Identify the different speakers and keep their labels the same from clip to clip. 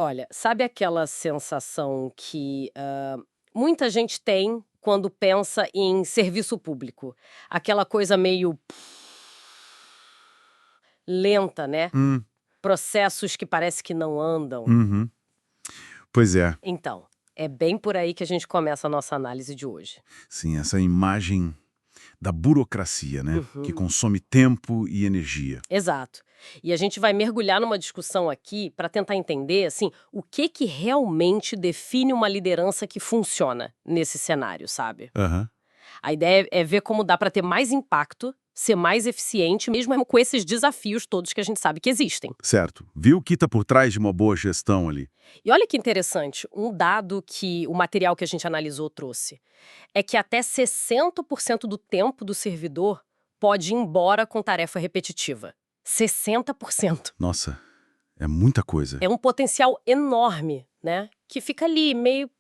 Speaker 1: Olha, sabe aquela sensação que muita gente tem quando pensa em serviço público? Aquela coisa meio lenta, né?
Speaker 2: Hum,
Speaker 1: Processos que parece que não andam.
Speaker 2: uhum. Pois é,
Speaker 1: Então, é bem por aí que a gente começa a nossa análise de hoje.
Speaker 2: sim, essa imagem da burocracia, né? Que
Speaker 1: Uhum.
Speaker 2: consome tempo e energia.
Speaker 1: Exato. E a gente vai mergulhar numa discussão aqui para tentar entender, assim, o que que realmente define uma liderança que funciona nesse cenário, sabe?
Speaker 2: Aham.
Speaker 1: A ideia é ver como dá para ter mais impacto, ser mais eficiente, mesmo com esses desafios todos que a gente sabe que existem.
Speaker 2: Certo. Viu o que está por trás de uma boa gestão ali?
Speaker 1: E olha que interessante, um dado que o material que a gente analisou trouxe é que até 60% do tempo do servidor pode ir embora com tarefa repetitiva. 60%.
Speaker 2: Nossa, é muita coisa.
Speaker 1: É um potencial enorme, né? Que fica ali meio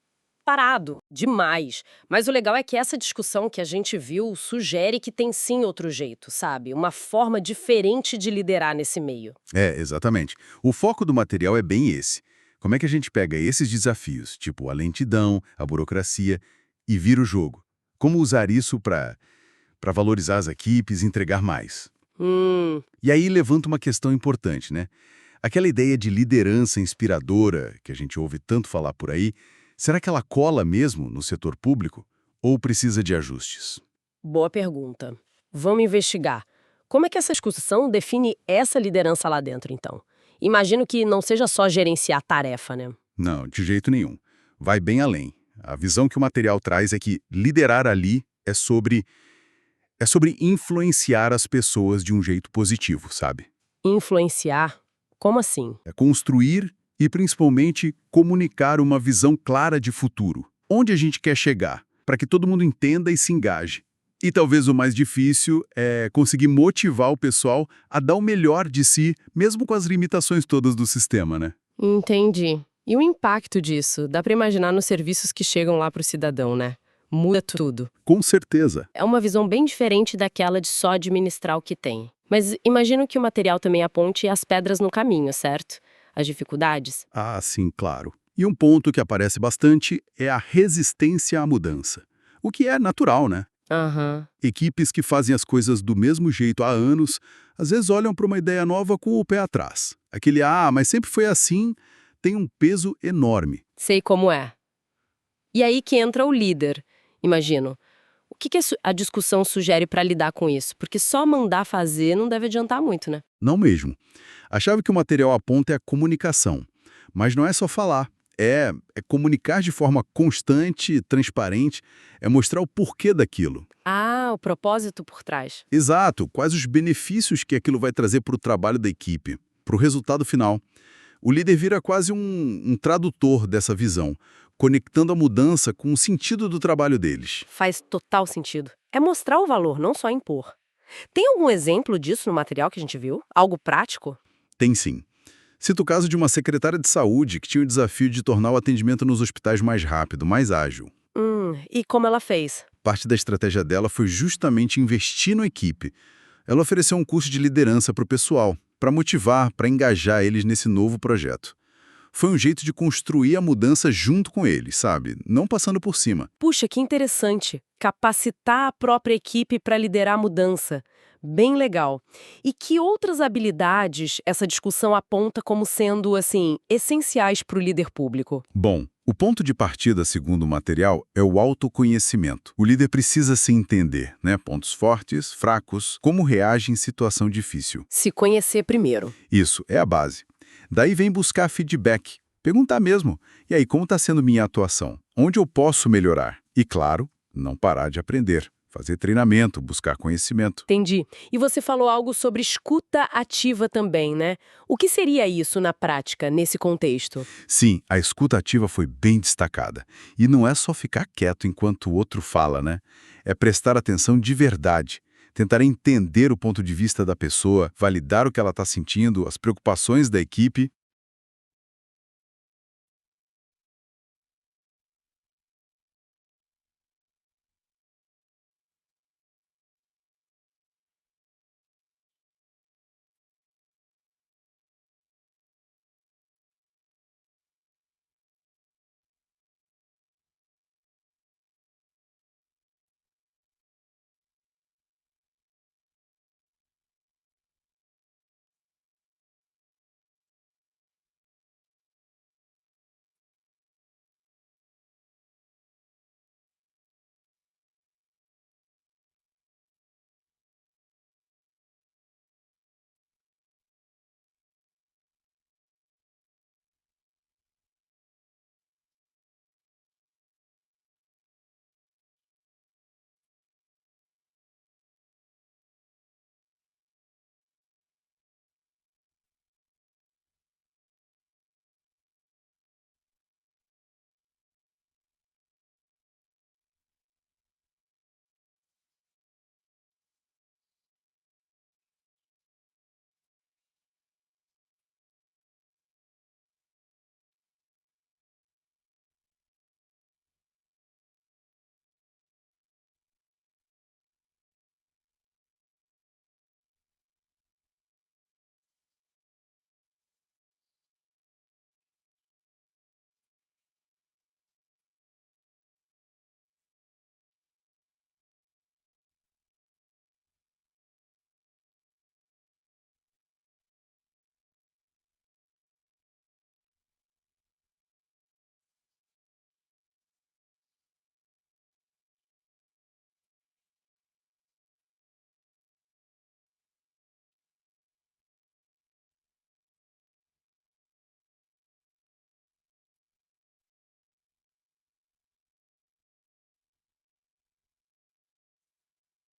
Speaker 1: parado demais. Mas o legal é que essa discussão que a gente viu sugere que tem sim outro jeito, sabe? Uma forma diferente de liderar nesse meio.
Speaker 2: É, exatamente. O foco do material é bem esse. Como é que a gente pega esses desafios, tipo a lentidão, a burocracia, e vira o jogo? Como usar isso para valorizar as equipes e entregar mais?
Speaker 1: Hum,
Speaker 2: E aí levanta uma questão importante, né? Aquela ideia de liderança inspiradora, que a gente ouve tanto falar por aí, será que ela cola mesmo no setor público? Ou precisa de ajustes?
Speaker 1: boa pergunta. Vamos investigar. Como é que essa discussão define essa liderança lá dentro, então? Imagino que não seja só gerenciar tarefa, né?
Speaker 2: Não, de jeito nenhum. Vai bem além. A visão que o material traz é que liderar ali é sobre influenciar as pessoas de um jeito positivo, sabe?
Speaker 1: Influenciar? Como assim?
Speaker 2: É construir e, principalmente, comunicar uma visão clara de futuro. Onde a gente quer chegar, para que todo mundo entenda e se engaje. E talvez o mais difícil é conseguir motivar o pessoal a dar o melhor de si, mesmo com as limitações todas do sistema, né?
Speaker 1: Entendi. E o impacto disso? Dá para imaginar nos serviços que chegam lá para o cidadão, né? Muda tudo.
Speaker 2: Com certeza.
Speaker 1: É uma visão bem diferente daquela de só administrar o que tem. Mas imagino que o material também aponte as pedras no caminho, certo? As dificuldades.
Speaker 2: Ah, sim, claro. E um ponto que aparece bastante é a resistência à mudança. O que é natural, né?
Speaker 1: Aham.
Speaker 2: Equipes que fazem as coisas do mesmo jeito há anos, às vezes olham para uma ideia nova com o pé atrás. Aquele, mas sempre foi assim, tem um peso enorme.
Speaker 1: Sei como é. E aí que entra o líder, imagino. O que que a discussão sugere para lidar com isso? Porque só mandar fazer não deve adiantar muito, né?
Speaker 2: Não mesmo. A chave que o material aponta é a comunicação. Mas não é só falar. É comunicar de forma constante e transparente, é mostrar o porquê daquilo.
Speaker 1: Ah, o propósito por trás.
Speaker 2: Exato, quais os benefícios que aquilo vai trazer para o trabalho da equipe, para o resultado final. O líder vira quase um tradutor dessa visão, conectando a mudança com o sentido do trabalho deles.
Speaker 1: Faz total sentido. É mostrar o valor, não só impor. Tem algum exemplo disso no material que a gente viu? Algo prático?
Speaker 2: Tem sim. Cito o caso de uma secretária de saúde que tinha o desafio de tornar o atendimento nos hospitais mais rápido, mais ágil.
Speaker 1: E como ela fez?
Speaker 2: Parte da estratégia dela foi justamente investir na equipe. Ela ofereceu um curso de liderança para o pessoal, para motivar, para engajar eles nesse novo projeto. Foi um jeito de construir a mudança junto com eles, sabe? Não passando por cima.
Speaker 1: Puxa, que interessante. Capacitar a própria equipe para liderar a mudança. Bem legal. E que outras habilidades essa discussão aponta como sendo, assim, essenciais para o líder público?
Speaker 2: Bom, o ponto de partida, segundo o material, é o autoconhecimento. O líder precisa se entender, né? Pontos fortes, fracos, como reage em situação difícil.
Speaker 1: Se conhecer primeiro.
Speaker 2: Isso é a base. Daí vem buscar feedback. Perguntar mesmo. E aí, como está sendo minha atuação? Onde eu posso melhorar? E, claro, não parar de aprender. Fazer treinamento, buscar conhecimento.
Speaker 1: Entendi. E você falou algo sobre escuta ativa também, né? O que seria isso na prática, nesse contexto?
Speaker 2: Sim, a escuta ativa foi bem destacada. E não é só ficar quieto enquanto o outro fala, né? É prestar atenção de verdade. Tentar entender o ponto de vista da pessoa, validar o que ela está sentindo, as preocupações da equipe.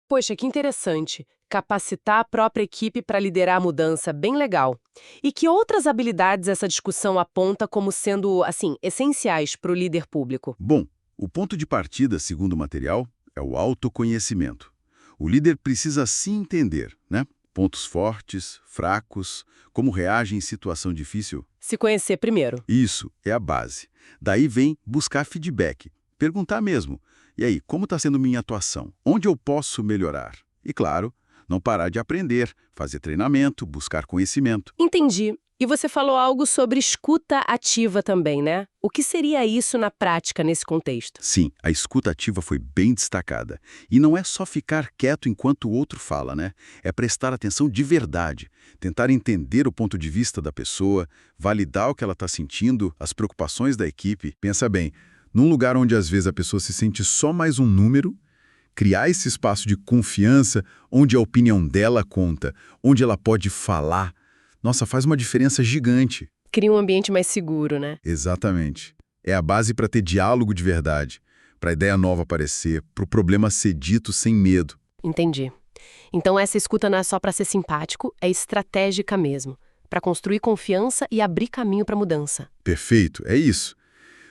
Speaker 3: Poxa, que interessante. Capacitar a própria equipe para liderar a mudança, bem legal. E que outras habilidades essa discussão aponta como sendo, assim, essenciais para o líder público?
Speaker 2: Bom, o ponto de partida, segundo o material, é o autoconhecimento. O líder precisa se entender, né? Pontos fortes, fracos, como reage em situação difícil.
Speaker 3: Se conhecer primeiro.
Speaker 2: Isso é a base. Daí vem buscar feedback, perguntar mesmo. E aí, como está sendo minha atuação? Onde eu posso melhorar? E claro, não parar de aprender, fazer treinamento, buscar conhecimento.
Speaker 3: Entendi. E você falou algo sobre escuta ativa também, né? O que seria isso na prática nesse contexto?
Speaker 2: Sim, a escuta ativa foi bem destacada. E não é só ficar quieto enquanto o outro fala, né? É prestar atenção de verdade, tentar entender o ponto de vista da pessoa, validar o que ela está sentindo, as preocupações da equipe. Pensa bem, num lugar onde às vezes a pessoa se sente só mais um número, criar esse espaço de confiança onde a opinião dela conta, onde ela pode falar, nossa, faz uma diferença gigante.
Speaker 3: Cria um ambiente mais seguro, né?
Speaker 2: Exatamente. É a base para ter diálogo de verdade, para a ideia nova aparecer, para o problema ser dito sem medo.
Speaker 3: Entendi. Então essa escuta não é só para ser simpático, é estratégica mesmo, para construir confiança e abrir caminho para mudança.
Speaker 2: Perfeito, é isso.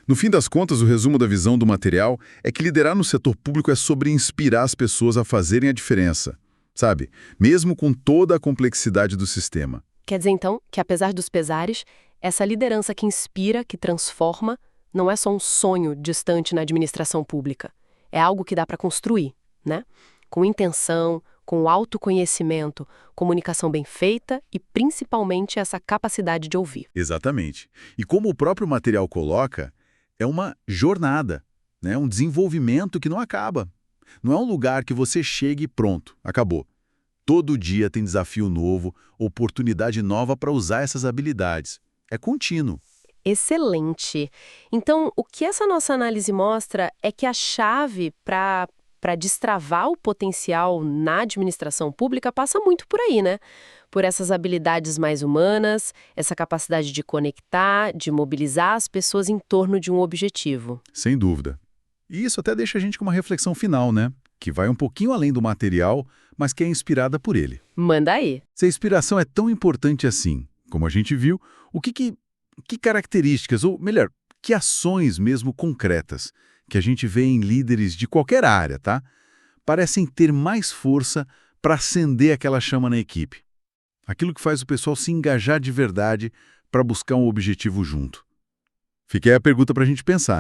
Speaker 2: No fim das contas, o resumo da visão do material é que liderar no setor público é sobre inspirar as pessoas a fazerem a diferença, sabe? Mesmo com toda a complexidade do sistema.
Speaker 3: Quer dizer, então, que apesar dos pesares, essa liderança que inspira, que transforma, não é só um sonho distante na administração pública. É algo que dá para construir, né? Com intenção, com autoconhecimento, comunicação bem feita e, principalmente, essa capacidade de ouvir.
Speaker 2: Exatamente. E como o próprio material coloca, é uma jornada, né? Um desenvolvimento que não acaba. Não é um lugar que você chegue e pronto, acabou. Todo dia tem desafio novo, oportunidade nova para usar essas habilidades. É contínuo.
Speaker 3: Excelente. Então, o que essa nossa análise mostra é que a chave para destravar o potencial na administração pública passa muito por aí, né? Por essas habilidades mais humanas, essa capacidade de conectar, de mobilizar as pessoas em torno de um objetivo.
Speaker 2: Sem dúvida. E isso até deixa a gente com uma reflexão final, né? Que vai um pouquinho além do material, mas que é inspirada por ele.
Speaker 3: Manda aí.
Speaker 2: Se a inspiração é tão importante assim, como a gente viu, que características, ou melhor, que ações mesmo concretas que a gente vê em líderes de qualquer área, tá? Parecem ter mais força para acender aquela chama na equipe. Aquilo que faz o pessoal se engajar de verdade para buscar um objetivo junto. Fica aí a pergunta para a gente pensar.